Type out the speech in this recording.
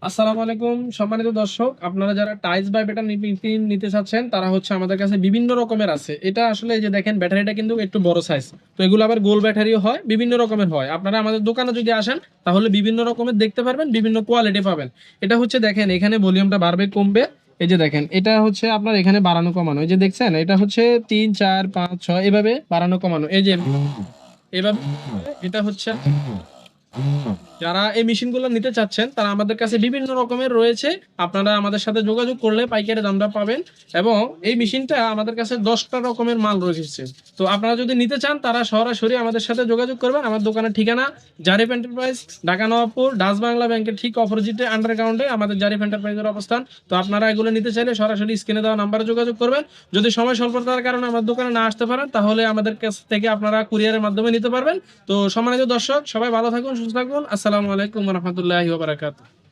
আসসালামু আলাইকুম সম্মানিত দর্শক, আপনারা যারা টাইলস বা বেটা নিতে চাচ্ছেন তারা হচ্ছে আমাদের কাছে বিভিন্ন রকমের আছে। এটা আসলে এই যে দেখেন ব্যাটারিটা কিন্তু একটু বড় সাইজ। তো এগুলো আবার গোল ব্যাটারিও হয়, বিভিন্ন রকমের হয়। আপনারা আমাদের দোকানে যদি আসেন তাহলে বিভিন্ন রকমের দেখতে পারবেন, বিভিন্ন কোয়ালিটি পাবেন। এটা হচ্ছে দেখেন এখানে ভলিউমটা বাড়বে কমবে। এই যে দেখেন এটা হচ্ছে আপনার এখানে বাড়ানো কমানো। এই যে দেখছেন এটা হচ্ছে ৩, ৪, ৫, ৬ এভাবে বাড়ানো কমানো। এই যে এভাবে এটা হচ্ছে যারা এই মেশিনগুলো নিতে চাচ্ছেন তারা আমাদের কাছে বিভিন্ন রকমের রয়েছে। আপনারা আমাদের সাথে যোগাযোগ করলে পাইকারি দামটা পাবেন এবং এই মেশিনটা আমাদের কাছে ১০টা রকমের মাল রয়েছে। তো আপনারা যদি নিতে চান তারা সরাসরি আমাদের সাথে যোগাযোগ করবেন। আমার দোকানের ঠিকানা জারিফ এন্টারপ্রাইজ, ঢাকা নবাবপুর, ডাচ বাংলা ব্যাংকের ঠিক অপোজিটে আন্ডারগ্রাউন্ডে আমাদের জারিফ এন্টারপ্রাইজের অবস্থান। তো আপনারা এগুলো নিতে চাইলে সরাসরি স্ক্রিনে দেওয়া নাম্বারে যোগাযোগ করবেন। যদি সময় স্বল্পতার কারণে আমার দোকানে না আসতে পারেন তাহলে আমাদের কাছ থেকে আপনারা কুরিয়ারের মাধ্যমে নিতে পারবেন। তো সম্মানিত দর্শক সবাই ভালো থাকুন, সুস্থ থাকুন। আসসালামু আলাইকুম ওয়া রাহমাতুল্লাহি ওয়া বারাকাতুহু।